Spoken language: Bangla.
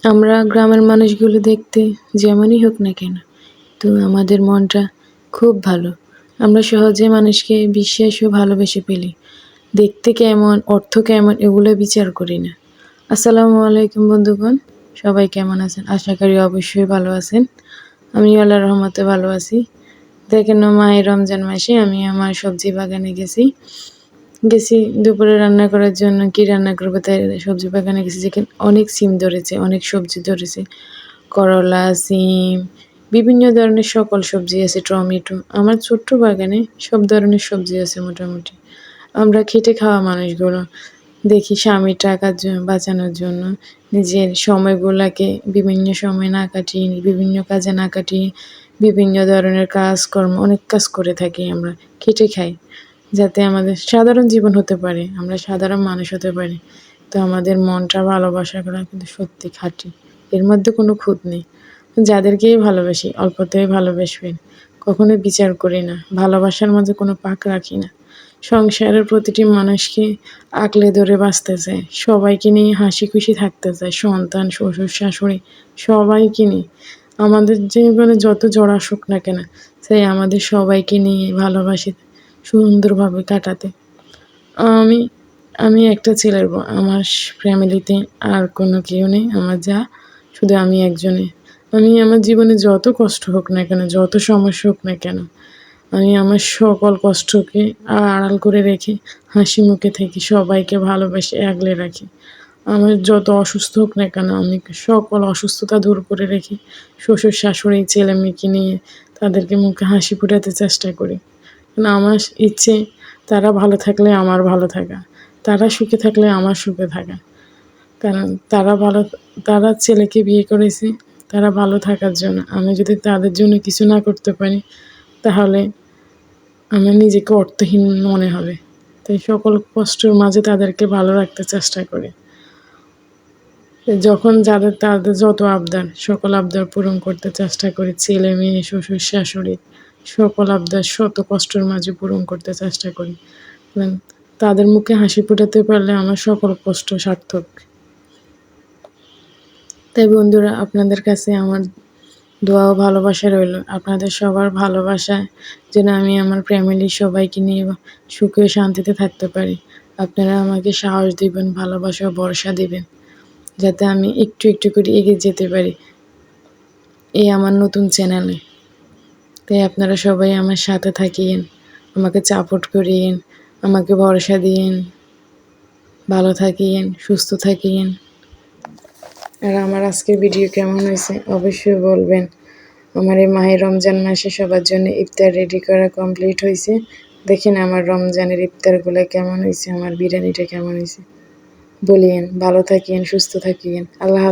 আমরা গ্রামের মানুষগুলো দেখতে যেমনই হোক না কেন, তো আমাদের মনটা খুব ভালো। আমরা সহজে মানুষকে বিশ্বাস ও ভালোবেসে ফেলি। দেখতে কেমন, অর্থ কেমন এগুলো বিচার করি না। আসসালামু আলাইকুম বন্ধুগণ, সবাই কেমন আছেন? আশা করি অবশ্যই ভালো আছেন। আমি আল্লাহর রহমতে ভালো আছি। দেখেন না, মাহে রমজান মাসে আমি আমার সবজি বাগানে গেছি দুপুরে রান্না করার জন্য। কি রান্না করবো তাই সবজি বাগানে গেছি, যেখানে অনেক সিম ধরেছে, অনেক সবজি ধরেছে, করলা, সিম, বিভিন্ন ধরনের সকল সবজি আছে, টমেটো। আমার ছোট্ট বাগানে সব ধরনের সবজি আছে মোটামুটি। আমরা খেটে খাওয়া মানুষগুলো দেখি স্বামীর টাকার বাঁচানোর জন্য নিজের সময়গুলোকে বিভিন্ন সময় না কাটিয়ে, বিভিন্ন কাজে না কাটিয়ে, বিভিন্ন ধরনের কাজকর্ম অনেক কাজ করে থাকি। আমরা খেটে খাই যাতে আমাদের সাধারণ জীবন হতে পারে, আমরা সাধারণ মানুষ হতে পারি। তো আমাদের মনটা ভালোবাসা করা কিন্তু সত্যি খাঁটি, এর মধ্যে কোনো খুঁত নেই। যাদেরকেই ভালোবাসি অল্পতেই ভালোবাসবেন, কখনো বিচার করি না, ভালোবাসার মাঝে কোনো পাক রাখি না। সংসারের প্রতিটি মানুষকে আঁকলে ধরে বাঁচতে চায়, সবাইকে নিয়ে হাসি খুশি থাকতে চায়, সন্তান, শ্বশুর, শাশুড়ি সবাইকে নিয়ে। আমাদের জীবনে যত জড় আসুক না কেন, সেই আমাদের সবাইকে নিয়ে ভালোবাসি সুন্দরভাবে কাটাতে। আমি আমি একটা ছেলের বউ, আমার ফ্যামিলিতে আর কোনো কেউ নেই, আমার যা শুধু আমি একজনই। আমি আমার জীবনে যত কষ্ট হোক না কেন, যত সমস্যা হোক না কেন, আমি আমার সকল কষ্টকে আড়াল করে রেখে হাসি মুখে থাকি, সবাইকে ভালোবাসে আগলে রাখি। আমার যত অসুস্থ হোক না কেন, আমি সকল অসুস্থতা দূর করে রেখে শ্বশুর, শাশুড়ি, ছেলে মেয়েকে নিয়ে তাদেরকে মুখে হাসি ফোটাতে চেষ্টা করি। কারণ আমার ইচ্ছে তারা ভালো থাকলে আমার ভালো থাকা, তারা সুখে থাকলে আমার সুখে থাকা। কারণ তারা ছেলেকে বিয়ে করেছে তারা ভালো থাকার জন্য। আমি যদি তাদের জন্য কিছু না করতে পারি, তাহলে আমার নিজেকে অর্থহীন মনে হবে। তাই সকল কষ্টের মাঝে তাদেরকে ভালো রাখতে চেষ্টা করি। যখন তাদের যত আবদার, সকল আবদার পূরণ করতে চেষ্টা করি। ছেলে, মেয়ে, শ্বশুর, শাশুড়ি সকল আবদার শত কষ্টের মাঝে পূরণ করতে চেষ্টা করি। তাদের মুখে হাসি ফোটাতে পারলে আমার সকল কষ্ট সার্থক। তাই বন্ধুরা, আপনাদের কাছে আমার দোয়া ও ভালোবাসা রইল। আপনাদের সবার ভালোবাসায় যেন আমি আমার ফ্যামিলির সবাইকে নিয়ে সুখে শান্তিতে থাকতে পারি। আপনারা আমাকে সাহস দিবেন, ভালোবাসা ও ভরসা দিবেন, যাতে আমি একটু একটু করে এগিয়ে যেতে পারি এই আমার নতুন চ্যানেলে। তাই আপনারা সবাই আমার সাথে থাকিয়েন, আমাকে সাপোর্ট করিয়েন, আমাকে ভরসা দিয়েন, ভালো থাকিয়েন, সুস্থ থাকিয়েন। আর আমার আজকের ভিডিও কেমন হয়েছে অবশ্যই বলবেন। আমার এই মাহে রমজান মাসে সবার জন্য ইফতার রেডি করা কমপ্লিট হয়েছে। দেখেন আমার রমজানের ইফতারগুলো কেমন হয়েছে, আমার বিরিয়ানিটা কেমন হয়েছে। বলিয়েন, ভালো থাকিয়েন, সুস্থ থাকিয়েন। আল্লাহ।